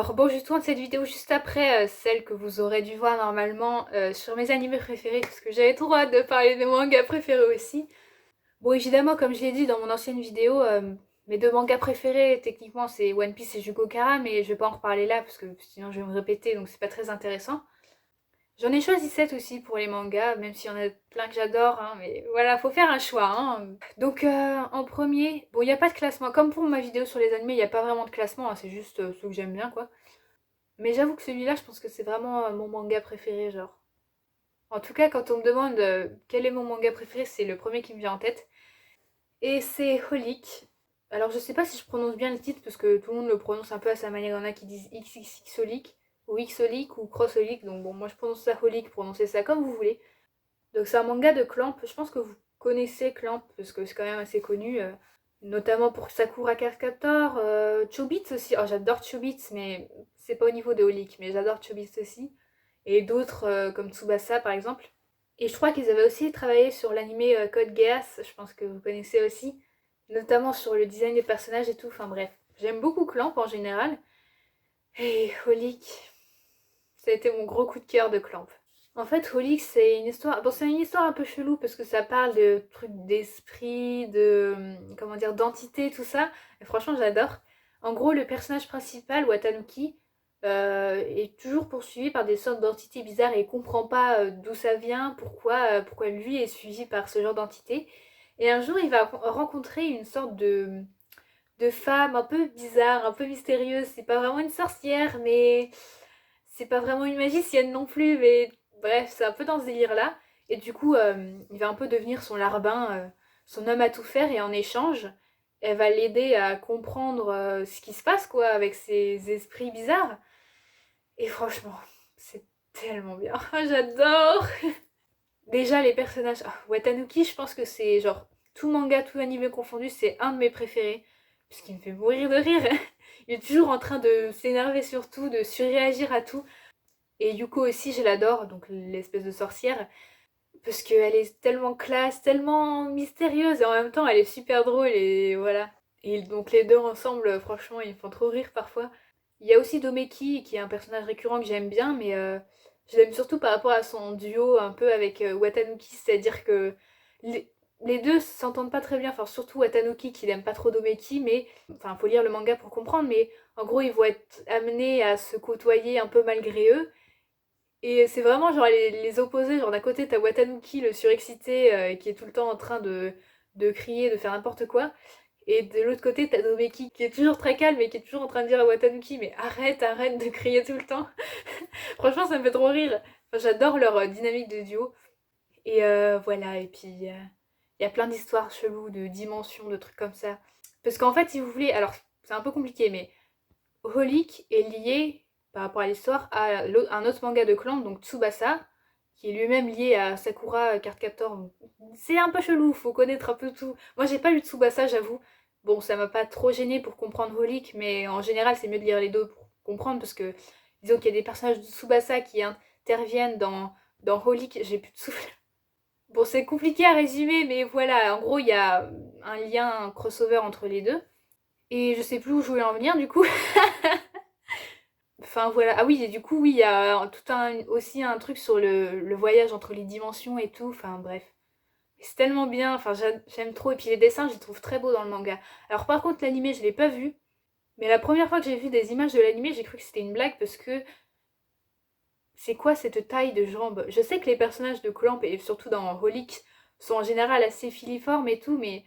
Alors bon, je tourne cette vidéo juste après celle que vous aurez dû voir normalement sur mes animés préférés parce que j'avais trop hâte de parler de mes mangas préférés aussi. Bon, évidemment, comme je l'ai dit dans mon ancienne vidéo, mes deux mangas préférés techniquement c'est One Piece et Jugo Kara, mais je vais pas en reparler là parce que sinon je vais me répéter donc c'est pas très intéressant. J'en ai choisi 7 aussi pour les mangas, même s'il y en a plein que j'adore, hein, mais voilà, faut faire un choix. Hein. Donc en premier, bon, il n'y a pas de classement. Comme pour ma vidéo sur les animés, il n'y a pas vraiment de classement, hein, c'est juste ceux que j'aime bien quoi. Mais j'avoue que celui-là, je pense que c'est vraiment mon manga préféré, genre. En tout cas, quand on me demande quel est mon manga préféré, c'est le premier qui me vient en tête. Et c'est Holic. Alors, je sais pas si je prononce bien le titre, parce que tout le monde le prononce un peu à sa manière. Il y en a qui disent XXX ou Xolic, ou Crossholic. Donc bon, moi je prononce ça Holic, prononcez ça comme vous voulez. Donc c'est un manga de Clamp. Je pense que vous connaissez Clamp, parce que c'est quand même assez connu. Notamment pour Sakura Card Captor, Chobits aussi. Oh, j'adore Chobits, mais c'est pas au niveau de Holic, mais j'adore Chobits aussi. Et d'autres comme Tsubasa par exemple. Et je crois qu'ils avaient aussi travaillé sur l'animé Code Geass, je pense que vous connaissez aussi, notamment sur le design des personnages et tout. Enfin bref, j'aime beaucoup Clamp en général. Et Holic, ça a été mon gros coup de cœur de Clamp. En fait, Holic, c'est une histoire. Bon, c'est une histoire un peu chelou parce que ça parle de trucs d'esprit, de. Comment dire, d'entité, tout ça. Et franchement, j'adore. En gros, le personnage principal, Watanuki, est toujours poursuivi par des sortes d'entités bizarres et il comprend pas d'où ça vient, pourquoi lui est suivi par ce genre d'entité. Et un jour, il va rencontrer une sorte de femme un peu bizarre, un peu mystérieuse. C'est pas vraiment une sorcière, mais c'est pas vraiment une magicienne non plus, mais bref, c'est un peu dans ce délire-là. Et du coup, il va un peu devenir son larbin, son homme à tout faire, et en échange, elle va l'aider à comprendre ce qui se passe, quoi, avec ses esprits bizarres. Et franchement, c'est tellement bien. J'adore. Déjà, les personnages. Ah, Watanuki, je pense que c'est genre tout manga, tout anime confondu, c'est un de mes préférés. Puisqu'il me fait mourir de rire. Il est toujours en train de s'énerver sur tout, de surréagir à tout. Et Yuko aussi, je l'adore, donc l'espèce de sorcière, parce qu'elle est tellement classe, tellement mystérieuse, et en même temps elle est super drôle, et voilà. Et donc les deux ensemble, franchement, ils me font trop rire parfois. Il y a aussi Domeki, qui est un personnage récurrent que j'aime bien, mais je l'aime surtout par rapport à son duo un peu avec Watanuki, c'est-à-dire que les deux s'entendent pas très bien, enfin surtout Watanuki qui n'aime pas trop Domeki, mais enfin faut lire le manga pour comprendre, mais en gros ils vont être amenés à se côtoyer un peu malgré eux. Et c'est vraiment genre les opposés, genre d'un côté t'as Watanuki le surexcité qui est tout le temps en train de crier, de faire n'importe quoi, et de l'autre côté t'as Domeki qui est toujours très calme et qui est toujours en train de dire à Watanuki mais arrête, arrête de crier tout le temps. Franchement ça me fait trop rire. Enfin, j'adore leur dynamique de duo. Et voilà, et puis il y a plein d'histoires cheloues, de dimensions, de trucs comme ça. Parce qu'en fait si vous voulez, alors c'est un peu compliqué mais Holic est lié, par rapport à l'histoire, à un autre manga de clan, donc Tsubasa, qui est lui-même lié à Sakura Card Captor. C'est un peu chelou, faut connaître un peu tout. Moi j'ai pas lu Tsubasa, j'avoue. Bon, ça m'a pas trop gêné pour comprendre Holic, mais en général c'est mieux de lire les deux pour comprendre, parce que disons qu'il y a des personnages de Tsubasa qui interviennent dans Holic, j'ai plus de souffle. Bon, c'est compliqué à résumer, mais voilà, en gros il y a un lien, un crossover entre les deux. Et je sais plus où je voulais en venir du coup. Enfin voilà, ah oui, et du coup, oui, il y a aussi un truc sur le voyage entre les dimensions et tout, enfin bref. C'est tellement bien, enfin j'aime trop, et puis les dessins, je les trouve très beaux dans le manga. Alors par contre, l'animé, je l'ai pas vu, mais la première fois que j'ai vu des images de l'animé, j'ai cru que c'était une blague parce que c'est quoi cette taille de jambes? Je sais que les personnages de Clamp, et surtout dans Holic, sont en général assez filiformes et tout, mais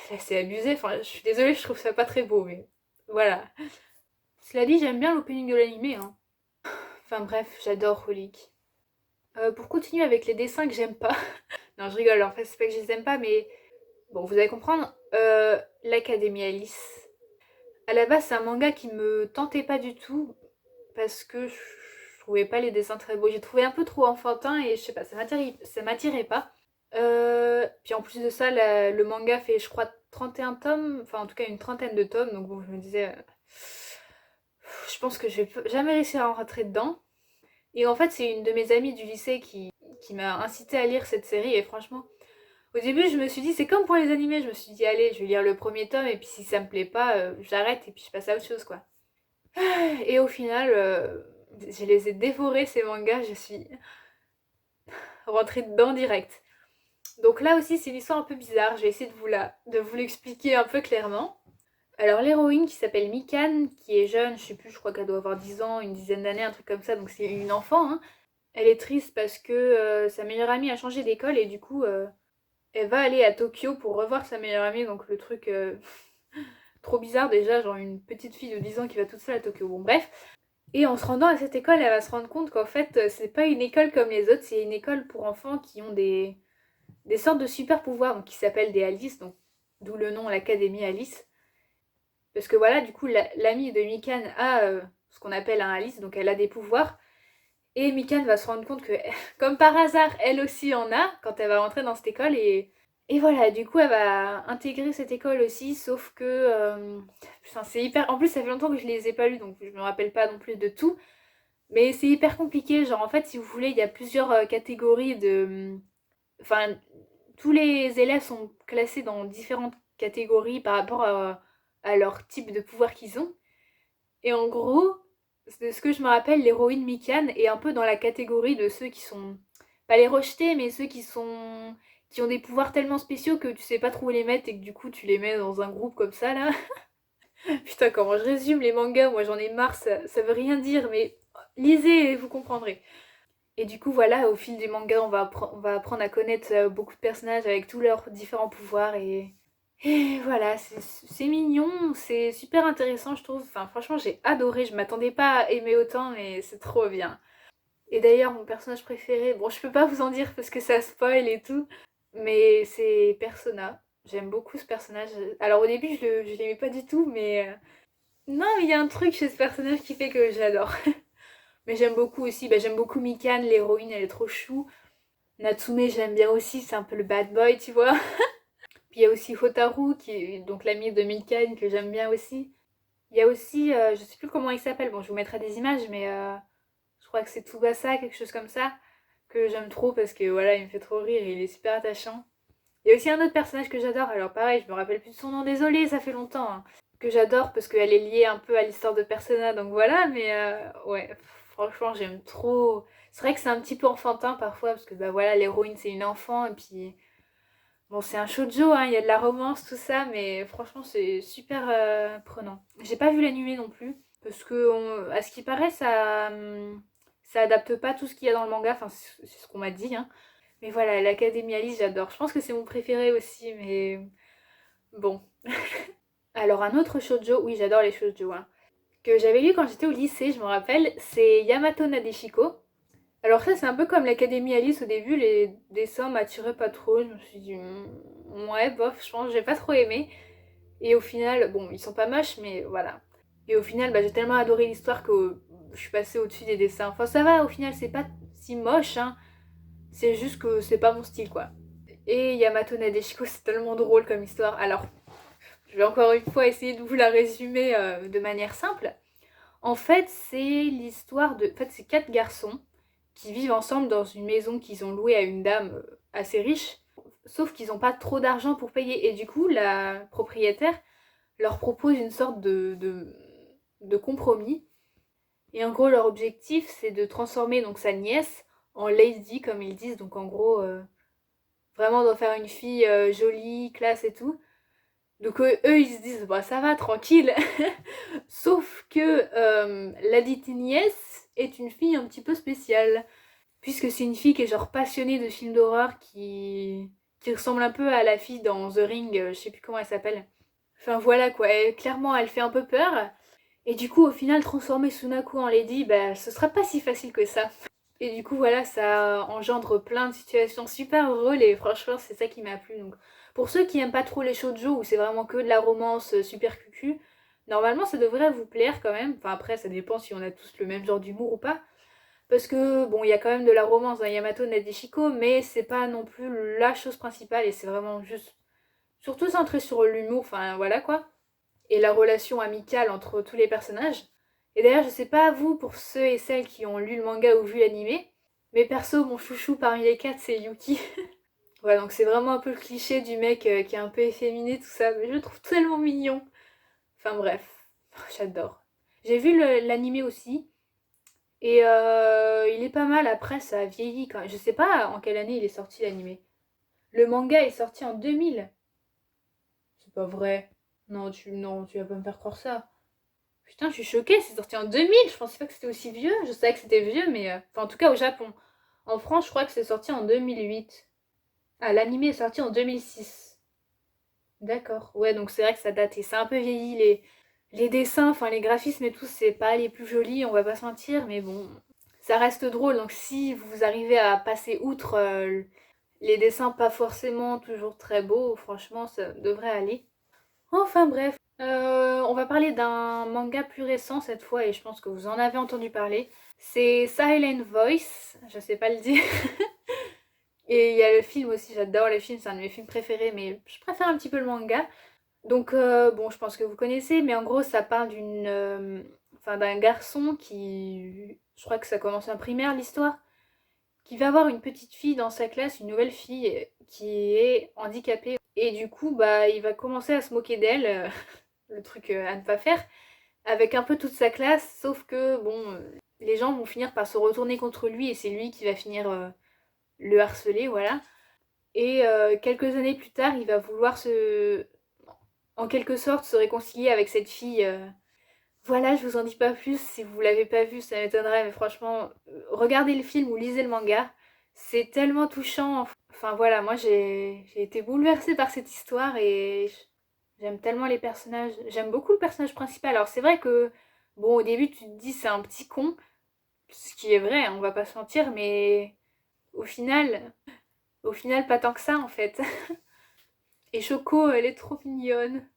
là c'est abusé, enfin je suis désolée, je trouve ça pas très beau, mais voilà. Cela dit, j'aime bien l'opening de l'animé, hein. Enfin bref, j'adore Holic. Pour continuer avec les dessins que j'aime pas. Non, je rigole, en fait, c'est pas que je les aime pas, mais bon, vous allez comprendre. L'Académie Alice. À la base, c'est un manga qui me tentait pas du tout parce que je trouvais pas les dessins très beaux. J'ai trouvé un peu trop enfantin et je sais pas, ça m'attirait pas. Puis en plus de ça, le manga fait, je crois, 31 tomes, enfin en tout cas une trentaine de tomes, donc bon, je me disais, je pense que je vais jamais réussir à en rentrer dedans. Et en fait, c'est une de mes amies du lycée qui m'a incité à lire cette série et franchement, au début, je me suis dit, c'est comme pour les animés, je me suis dit, allez, je vais lire le premier tome et puis si ça me plaît pas, j'arrête et puis je passe à autre chose quoi. Et au final, je les ai dévorés ces mangas, je suis rentrée dedans direct. Donc là aussi c'est une histoire un peu bizarre, je vais essayer de vous l'expliquer un peu clairement. Alors l'héroïne qui s'appelle Mikan, qui est jeune, je sais plus, je crois qu'elle doit avoir 10 ans, une dizaine d'années, un truc comme ça, donc c'est une enfant, hein. Elle est triste parce que sa meilleure amie a changé d'école et du coup elle va aller à Tokyo pour revoir sa meilleure amie, donc le truc trop bizarre déjà, genre une petite fille de 10 ans qui va toute seule à Tokyo, bon bref. Et en se rendant à cette école, elle va se rendre compte qu'en fait c'est pas une école comme les autres, c'est une école pour enfants qui ont des sortes de super pouvoirs, donc qui s'appellent des Alice, donc d'où le nom l'Académie Alice. Parce que voilà, du coup, l'amie de Mikan a ce qu'on appelle un Alice, donc elle a des pouvoirs. Et Mikan va se rendre compte que, comme par hasard, elle aussi en a quand elle va rentrer dans cette école. Et voilà, du coup, elle va intégrer cette école aussi, sauf que... putain, c'est hyper... En plus, ça fait longtemps que je les ai pas lus, donc je me rappelle pas non plus de tout. Mais c'est hyper compliqué. Genre, en fait, si vous voulez, il y a plusieurs catégories de... Enfin, tous les élèves sont classés dans différentes catégories par rapport à leur type de pouvoir qu'ils ont. Et en gros, de ce que je me rappelle, l'héroïne Mikan est un peu dans la catégorie de ceux qui sont, pas les rejetés, mais ceux qui ont des pouvoirs tellement spéciaux que tu sais pas trop où les mettre et que du coup tu les mets dans un groupe comme ça là. Putain, comment je résume les mangas, moi j'en ai marre, ça veut rien dire, mais lisez et vous comprendrez. Et du coup, voilà, au fil des mangas, on va apprendre à connaître beaucoup de personnages avec tous leurs différents pouvoirs et voilà, c'est mignon, c'est super intéressant, je trouve. Enfin, franchement, j'ai adoré, je m'attendais pas à aimer autant, mais c'est trop bien. Et d'ailleurs, mon personnage préféré, bon, je peux pas vous en dire parce que ça spoil et tout, mais c'est Persona. J'aime beaucoup ce personnage. Alors au début, je l'aimais pas du tout, mais non, mais il y a un truc chez ce personnage qui fait que j'adore. Mais j'aime beaucoup aussi, bah, j'aime beaucoup Mikan, l'héroïne, elle est trop chou. Natsume, j'aime bien aussi, c'est un peu le bad boy, tu vois. Puis il y a aussi Hotaru, qui est donc l'ami de Mikan, que j'aime bien aussi. Il y a aussi, je sais plus comment il s'appelle, bon, je vous mettrai des images, mais je crois que c'est Tsubasa, quelque chose comme ça, que j'aime trop parce que voilà, il me fait trop rire et il est super attachant. Il y a aussi un autre personnage que j'adore, alors pareil, je me rappelle plus de son nom, désolé, ça fait longtemps, hein, que j'adore parce qu'elle est liée un peu à l'histoire de Persona, donc voilà, mais ouais, franchement, j'aime trop. C'est vrai que c'est un petit peu enfantin parfois, parce que bah voilà, l'héroïne c'est une enfant, et puis bon, c'est un shoujo, hein, il y a de la romance, tout ça, mais franchement, c'est super prenant. J'ai pas vu l'animé non plus, parce que, à ce qui paraît, ça adapte pas tout ce qu'il y a dans le manga, enfin, c'est ce qu'on m'a dit, hein. Mais voilà, l'Académie Alice, j'adore. Je pense que c'est mon préféré aussi, mais bon. Alors, un autre shoujo, oui, j'adore les shoujo, hein, que j'avais lu quand j'étais au lycée, je me rappelle, c'est Yamato Nadeshiko. Alors ça, c'est un peu comme l'Académie Alice au début, les dessins m'attiraient pas trop. Je me suis dit, ouais, bof, je pense que j'ai pas trop aimé. Et au final, bon, ils sont pas moches, mais voilà. Et au final, bah, j'ai tellement adoré l'histoire que je suis passée au-dessus des dessins. Enfin, ça va, au final, c'est pas si moche, hein. C'est juste que c'est pas mon style, quoi. Et Yamato Nadeshiko, c'est tellement drôle comme histoire. Alors, je vais encore une fois essayer de vous la résumer de manière simple. En fait, c'est l'histoire de... En fait, c'est quatre garçons qui vivent ensemble dans une maison qu'ils ont louée à une dame assez riche, sauf qu'ils n'ont pas trop d'argent pour payer. Et du coup, la propriétaire leur propose une sorte de compromis. Et en gros, leur objectif, c'est de transformer donc sa nièce en lady, comme ils disent. Donc en gros, vraiment d'en faire une fille jolie, classe et tout. Donc eux, ils se disent, bah ça va, tranquille. Sauf que la dite nièce est une fille un petit peu spéciale. Puisque c'est une fille qui est genre passionnée de films d'horreur qui ressemble un peu à la fille dans The Ring, je sais plus comment elle s'appelle. Enfin voilà quoi, clairement elle fait un peu peur. Et du coup au final transformer Sunako en Lady, bah ce sera pas si facile que ça. Et du coup voilà, ça engendre plein de situations super drôles et franchement c'est ça qui m'a plu. Donc pour ceux qui aiment pas trop les shoujo où c'est vraiment que de la romance super cucu, normalement ça devrait vous plaire quand même. Enfin après ça dépend si on a tous le même genre d'humour ou pas. Parce que, bon, il y a quand même de la romance dans Yamato Nadeshiko, mais c'est pas non plus la chose principale et c'est vraiment juste. Surtout centré sur l'humour, enfin voilà quoi. Et la relation amicale entre tous les personnages. Et d'ailleurs, je sais pas vous, pour ceux et celles qui ont lu le manga ou vu l'animé, mais perso, mon chouchou parmi les quatre, c'est Yuki. Voilà, donc c'est vraiment un peu le cliché du mec qui est un peu efféminé, tout ça, mais je le trouve tellement mignon. Enfin bref, j'adore. J'ai vu l'animé aussi. Et il est pas mal, après ça a vieilli quand même. Je sais pas en quelle année il est sorti l'animé. Le manga est sorti en 2000. C'est pas vrai. Non, tu vas pas me faire croire ça. Putain, je suis choquée, c'est sorti en 2000. Je pensais pas que c'était aussi vieux. Je savais que c'était vieux, mais... Enfin, en tout cas au Japon. En France, je crois que c'est sorti en 2008. Ah, l'animé est sorti en 2006. D'accord. Ouais, donc c'est vrai que ça date. Et c'est un peu vieilli, les dessins, enfin les graphismes et tout, c'est pas les plus jolis, on va pas se mentir, mais bon, ça reste drôle. Donc si vous arrivez à passer outre les dessins pas forcément toujours très beaux, franchement, ça devrait aller. Enfin bref, on va parler d'un manga plus récent cette fois, et je pense que vous en avez entendu parler. C'est Silent Voice, je sais pas le dire. Et il y a le film aussi, j'adore le film, c'est un de mes films préférés, mais je préfère un petit peu le manga. Donc bon, je pense que vous connaissez, mais en gros ça parle enfin, d'un garçon qui, je crois que ça commence en primaire l'histoire, qui va avoir une petite fille dans sa classe, une nouvelle fille qui est handicapée. Et du coup, bah, il va commencer à se moquer d'elle, le truc à ne pas faire, avec un peu toute sa classe, sauf que bon, les gens vont finir par se retourner contre lui et c'est lui qui va finir le harceler, voilà. Et quelques années plus tard, il va vouloir en quelque sorte se réconcilier avec cette fille. Voilà, je vous en dis pas plus, si vous l'avez pas vu, ça m'étonnerait, mais franchement, regardez le film ou lisez le manga. C'est tellement touchant. Enfin voilà, moi j'ai été bouleversée par cette histoire et j'aime tellement les personnages. J'aime beaucoup le personnage principal. Alors c'est vrai que, bon, au début tu te dis c'est un petit con, ce qui est vrai, hein, on va pas se mentir, mais au final, au final pas tant que ça en fait. Et Shoko, elle est trop mignonne.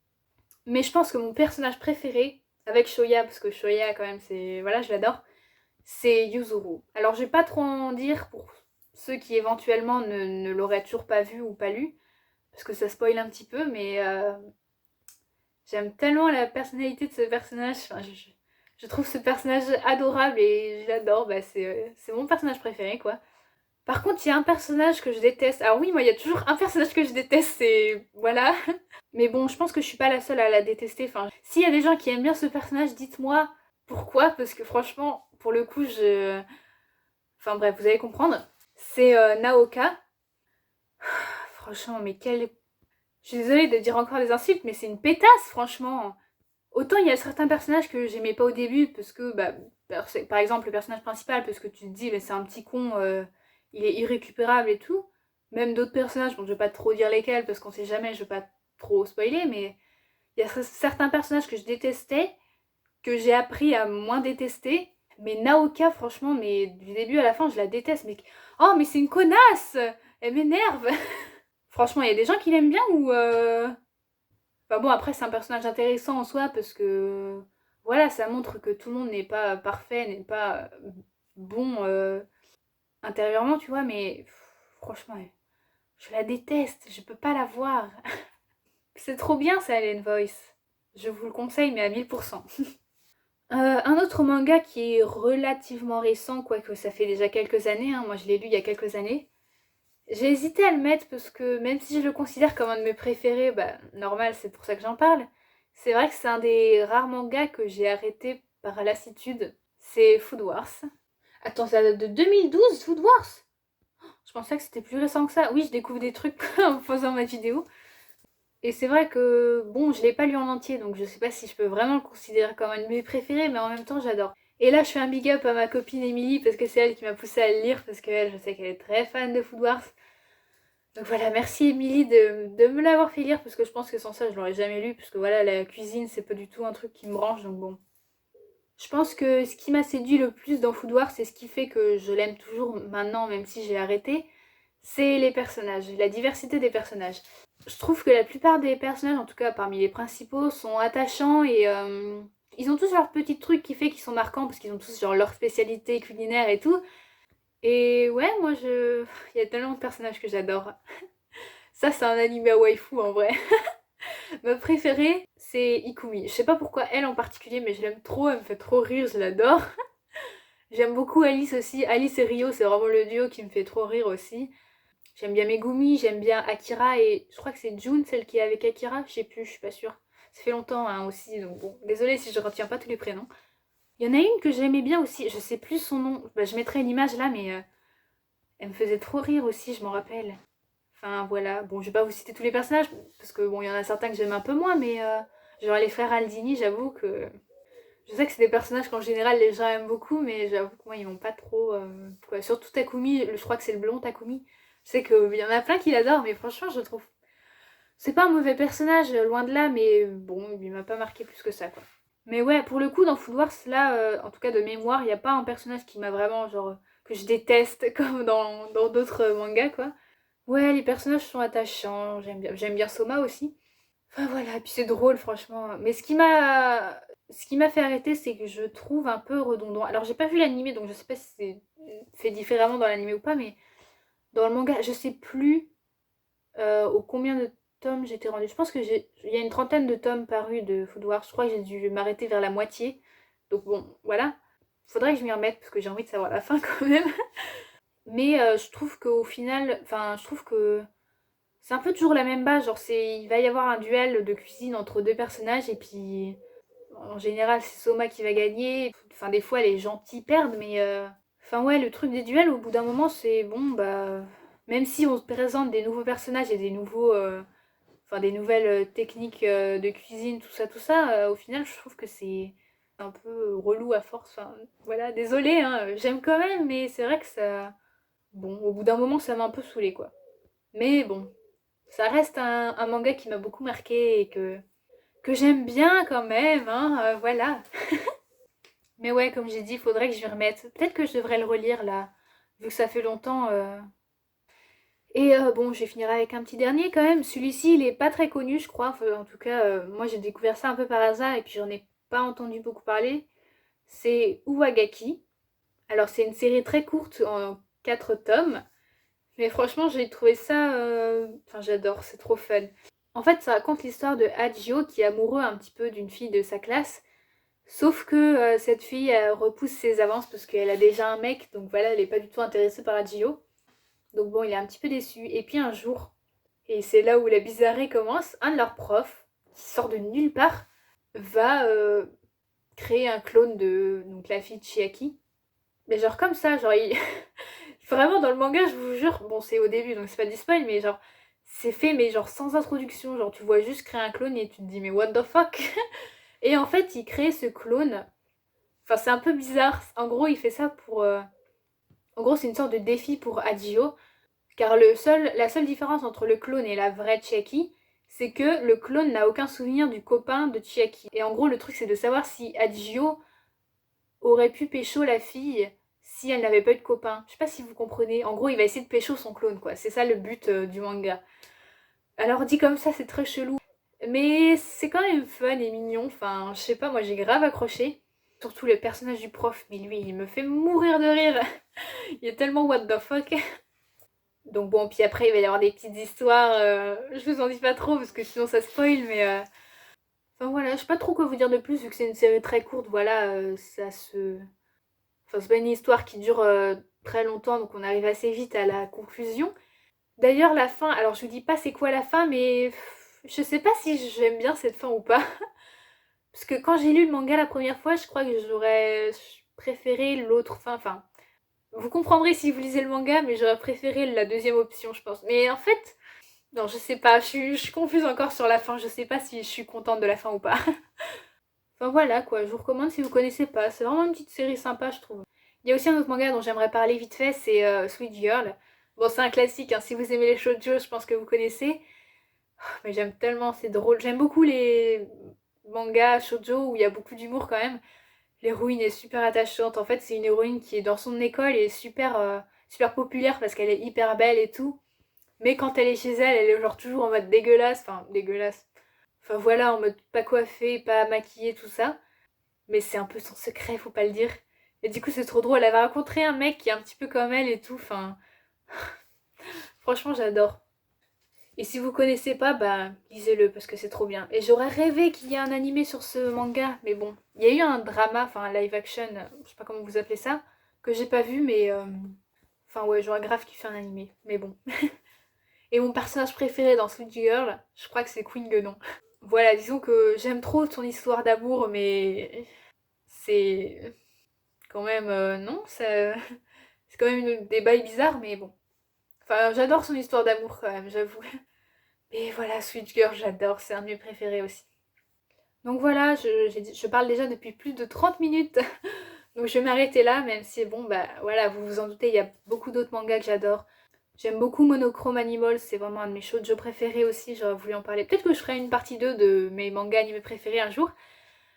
Mais je pense que mon personnage préféré, avec Shoya, parce que Shoya quand même c'est... Voilà, je l'adore, c'est Yuzuru. Alors je vais pas trop en dire pour ceux qui éventuellement ne l'auraient toujours pas vu ou pas lu, parce que ça spoil un petit peu, mais j'aime tellement la personnalité de ce personnage. Enfin, je trouve ce personnage adorable et je l'adore. Bah, c'est mon personnage préféré, quoi. Par contre, il y a un personnage que je déteste. Alors oui, moi, il y a toujours un personnage que je déteste, c'est... Voilà. Mais bon, je pense que je suis pas la seule à la détester. Enfin, s'il y a des gens qui aiment bien ce personnage, dites-moi pourquoi, parce que franchement, pour le coup, je... Enfin bref, vous allez comprendre. C'est Naoka. Franchement, mais quelle... Je suis désolée de dire encore des insultes, mais c'est une pétasse, franchement. Autant il y a certains personnages que j'aimais pas au début, parce que, bah, par exemple, le personnage principal, parce que tu te dis, mais c'est un petit con, il est irrécupérable et tout. Même d'autres personnages, bon, je vais pas trop dire lesquels, parce qu'on sait jamais, je vais pas trop spoiler, mais il y a certains personnages que je détestais, que j'ai appris à moins détester. Mais Naoka, franchement, mais du début à la fin, je la déteste. Mais oh, mais c'est une connasse! Elle m'énerve! Franchement, il y a des gens qui l'aiment bien ou Enfin bon, après, c'est un personnage intéressant en soi parce que voilà, ça montre que tout le monde n'est pas parfait, n'est pas bon intérieurement, tu vois, mais franchement, je la déteste, je peux pas la voir. C'est trop bien, ça, Alien Voice. Je vous le conseille, mais à 1000%. Un autre manga qui est relativement récent, quoique ça fait déjà quelques années, hein, moi je l'ai lu il y a quelques années. J'ai hésité à le mettre parce que même si je le considère comme un de mes préférés, bah normal, c'est pour ça que j'en parle. C'est vrai que c'est un des rares mangas que j'ai arrêté par lassitude. C'est Food Wars. Attends, ça date de 2012, Food Wars? Je pensais que c'était plus récent que ça. Oui, je découvre des trucs en faisant ma vidéo. Et c'est vrai que, bon, je l'ai pas lu en entier, donc je sais pas si je peux vraiment le considérer comme un de mes préférés, mais en même temps, j'adore. Et là, je fais un big up à ma copine Émilie, parce que c'est elle qui m'a poussée à le lire, parce qu'elle, je sais qu'elle est très fan de Food Wars. Donc voilà, merci Émilie de me l'avoir fait lire, parce que je pense que sans ça, je l'aurais jamais lu, parce que voilà, la cuisine, c'est pas du tout un truc qui me branche, donc bon. Je pense que ce qui m'a séduit le plus dans Food Wars, c'est ce qui fait que je l'aime toujours maintenant, même si j'ai arrêté, c'est les personnages, la diversité des personnages. Je trouve que la plupart des personnages, en tout cas parmi les principaux, sont attachants et ils ont tous leurs petits trucs qui fait qu'ils sont marquants parce qu'ils ont tous genre leur spécialité culinaire et tout. Et ouais, moi je... Il y a tellement de personnages que j'adore. Ça c'est un anime à waifu en vrai. Ma préférée c'est Ikumi. Je sais pas pourquoi elle en particulier mais je l'aime trop, elle me fait trop rire, je l'adore. J'aime beaucoup Alice aussi. Alice et Rio c'est vraiment le duo qui me fait trop rire aussi. J'aime bien Megumi, j'aime bien Akira et je crois que c'est June, celle qui est avec Akira, je sais plus, je suis pas sûre. Ça fait longtemps hein, aussi, donc bon, désolée si je retiens pas tous les prénoms. Il y en a une que j'aimais bien aussi, je sais plus son nom, bah, je mettrai une image là, mais elle me faisait trop rire aussi, je m'en rappelle. Enfin voilà, bon je vais pas vous citer tous les personnages, parce que bon il y en a certains que j'aime un peu moins, mais genre les frères Aldini, j'avoue que... Je sais que c'est des personnages qu'en général les gens aiment beaucoup, mais j'avoue que moi ils m'ont pas trop... quoi. Surtout Takumi, je crois que c'est le blond Takumi. Je sais qu'il y en a plein qui l'adorent, mais franchement je trouve... C'est pas un mauvais personnage, loin de là, mais bon, il m'a pas marqué plus que ça quoi. Mais ouais, pour le coup, dans Food Wars, là, en tout cas de mémoire, il n'y a pas un personnage qui m'a vraiment, genre, que je déteste, comme dans d'autres mangas, quoi. Ouais, les personnages sont attachants, j'aime bien Soma aussi. Enfin voilà, et puis c'est drôle, franchement. Mais ce qui m'a fait arrêter, c'est que je trouve un peu redondant. Alors, j'ai pas vu l'animé, donc je sais pas si c'est fait différemment dans l'animé ou pas, mais dans le manga, je sais plus au combien de tomes j'étais rendue. Je pense que il y a une trentaine de tomes parus de Food Wars. Je crois que j'ai dû m'arrêter vers la moitié. Donc bon, voilà. Faudrait que je m'y remette parce que j'ai envie de savoir la fin quand même. Mais je trouve qu'au final, enfin, je trouve que c'est un peu toujours la même base. Genre, il va y avoir un duel de cuisine entre deux personnages et puis en général, c'est Soma qui va gagner. Enfin, des fois, les gentils perdent, mais enfin ouais, le truc des duels, au bout d'un moment, c'est bon, bah même si on se présente des nouveaux personnages et des nouveaux enfin des nouvelles techniques de cuisine, tout ça, au final je trouve que c'est un peu relou à force. Enfin voilà, désolée, hein, j'aime quand même, mais c'est vrai que ça... Bon, au bout d'un moment ça m'a un peu saoulée quoi. Mais bon, ça reste un manga qui m'a beaucoup marqué et que j'aime bien quand même, hein, voilà. Mais ouais, comme j'ai dit, il faudrait que je m'y remette. Peut-être que je devrais le relire là, vu que ça fait longtemps. Et bon, je vais finir avec un petit dernier quand même. Celui-ci, il est pas très connu, je crois. Enfin, en tout cas, moi j'ai découvert ça un peu par hasard et puis j'en ai pas entendu beaucoup parler. C'est Uwagaki. Alors, c'est une série très courte en 4 tomes. Mais franchement, j'ai trouvé ça... Enfin, j'adore, c'est trop fun. En fait, ça raconte l'histoire de Hajio qui est amoureux un petit peu d'une fille de sa classe. Sauf que cette fille repousse ses avances parce qu'elle a déjà un mec. Donc voilà, elle est pas du tout intéressée par Hajio. Donc bon, il est un petit peu déçu. Et puis un jour, et c'est là où la bizarrerie commence, un de leurs profs, qui sort de nulle part, va créer un clone de donc la fille de Chiaki. Mais genre comme ça, genre il... Vraiment dans le manga, je vous jure, bon c'est au début donc c'est pas du spoil, mais genre c'est fait mais genre sans introduction, genre tu vois juste créer un clone et tu te dis mais what the fuck. Et en fait il crée ce clone, enfin c'est un peu bizarre, en gros il fait ça pour... En gros c'est une sorte de défi pour Hajio. Car la seule différence entre le clone et la vraie Chiaki, c'est que le clone n'a aucun souvenir du copain de Chiaki. Et en gros, le truc, c'est de savoir si Hajio aurait pu pécho la fille si elle n'avait pas eu de copain. Je sais pas si vous comprenez. En gros, il va essayer de pécho son clone, quoi. C'est ça le but du manga. Alors, dit comme ça, c'est très chelou. Mais c'est quand même fun et mignon. Enfin, je sais pas, moi j'ai grave accroché. Surtout le personnage du prof, mais lui, il me fait mourir de rire. Il est tellement what the fuck. Donc bon, puis après il va y avoir des petites histoires, je vous en dis pas trop parce que sinon ça spoil, mais enfin voilà, je sais pas trop quoi vous dire de plus vu que c'est une série très courte, voilà, Enfin c'est pas une histoire qui dure très longtemps, donc on arrive assez vite à la conclusion. D'ailleurs la fin, alors je vous dis pas c'est quoi la fin, mais je sais pas si j'aime bien cette fin ou pas. Parce que quand j'ai lu le manga la première fois, je crois que j'aurais préféré l'autre fin, enfin... Vous comprendrez si vous lisez le manga, mais j'aurais préféré la deuxième option, je pense. Mais en fait, non, je sais pas, je suis confuse encore sur la fin, je sais pas si je suis contente de la fin ou pas. Enfin voilà quoi, je vous recommande si vous connaissez pas, c'est vraiment une petite série sympa je trouve. Il y a aussi un autre manga dont j'aimerais parler vite fait, c'est Sweet Girl. Bon c'est un classique, hein. Si vous aimez les shoujo, je pense que vous connaissez. Mais j'aime tellement, c'est drôle. J'aime beaucoup les mangas shoujo où il y a beaucoup d'humour quand même. L'héroïne est super attachante, en fait c'est une héroïne qui est dans son école et super, super populaire parce qu'elle est hyper belle et tout. Mais quand elle est chez elle, elle est genre toujours en mode dégueulasse, enfin dégueulasse. Enfin voilà, en mode pas coiffée, pas maquillée, tout ça. Mais c'est un peu son secret, faut pas le dire. Et du coup c'est trop drôle, elle avait rencontré un mec qui est un petit peu comme elle et tout, enfin... Franchement j'adore. Et si vous connaissez pas, bah lisez-le parce que c'est trop bien. Et j'aurais rêvé qu'il y ait un animé sur ce manga, mais bon. Il y a eu un drama, enfin un live action, je sais pas comment vous appelez ça, que j'ai pas vu, mais... Enfin ouais, j'aurais grave kiffé un animé, mais bon. Et mon personnage préféré dans Sweet Girl, je crois que c'est Queen Guenon. Voilà, disons que j'aime trop son histoire d'amour, mais c'est quand même... non, ça... c'est quand même des bails bizarres, mais bon. Enfin, j'adore son histoire d'amour quand même, j'avoue. Mais voilà, Switch Girl, j'adore, c'est un de mes préférés aussi. Donc voilà, je parle déjà depuis plus de 30 minutes. Donc je vais m'arrêter là, même si bon, bah voilà, vous vous en doutez, il y a beaucoup d'autres mangas que j'adore. J'aime beaucoup Monochrome Animal, c'est vraiment un de mes shoujo préférés aussi, j'aurais voulu en parler. Peut-être que je ferai une partie 2 de mes mangas animés préférés un jour.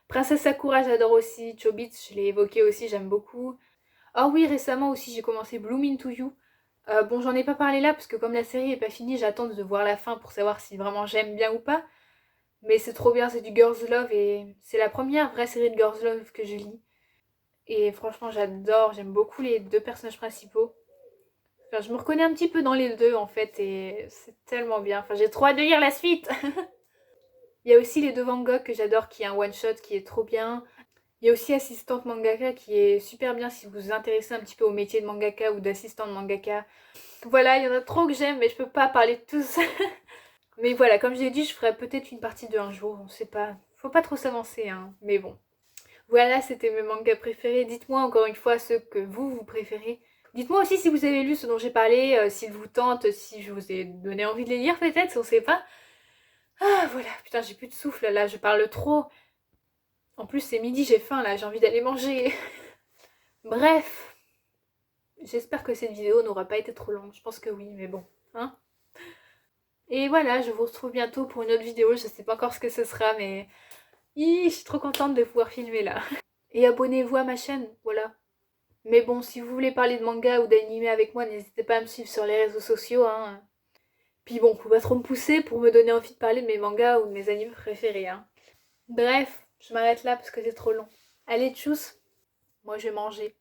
Princesse Sakura, j'adore aussi. Chobits, je l'ai évoqué aussi, j'aime beaucoup. Oh oui, récemment aussi, j'ai commencé Bloom Into You. Bon, j'en ai pas parlé là, parce que comme la série est pas finie, j'attends de voir la fin pour savoir si vraiment j'aime bien ou pas. Mais c'est trop bien, c'est du Girls Love et c'est la première vraie série de Girls Love que je lis. Et franchement, j'adore, j'aime beaucoup les deux personnages principaux. Enfin, je me reconnais un petit peu dans les deux en fait et c'est tellement bien. Enfin, j'ai trop hâte de lire la suite. Il y a aussi les deux Van Gogh que j'adore, qui est un one-shot qui est trop bien. Il y a aussi Assistante Mangaka qui est super bien si vous vous intéressez un petit peu au métier de mangaka ou d'assistante mangaka. Voilà, il y en a trop que j'aime mais je peux pas parler de tous. Mais voilà, comme j'ai dit, je ferai peut-être une partie de un jour, on sait pas. Faut pas trop s'avancer, hein, mais bon. Voilà, c'était mes mangas préférés. Dites-moi encore une fois ceux que vous préférez. Dites-moi aussi si vous avez lu ce dont j'ai parlé, s'ils vous tentent, si je vous ai donné envie de les lire peut-être, on sait pas. Ah voilà, putain j'ai plus de souffle là, je parle trop. En plus c'est midi, j'ai faim là, j'ai envie d'aller manger. Bref, j'espère que cette vidéo n'aura pas été trop longue, je pense que oui, mais bon, hein. Et voilà, je vous retrouve bientôt pour une autre vidéo, je sais pas encore ce que ce sera, mais... je suis trop contente de pouvoir filmer là. Et abonnez-vous à ma chaîne, voilà. Mais bon, si vous voulez parler de manga ou d'anime avec moi, n'hésitez pas à me suivre sur les réseaux sociaux, hein. Puis bon, faut pas trop me pousser pour me donner envie de parler de mes mangas ou de mes animes préférés, hein. Bref, je m'arrête là parce que c'est trop long. Allez, tchuss, moi je vais manger.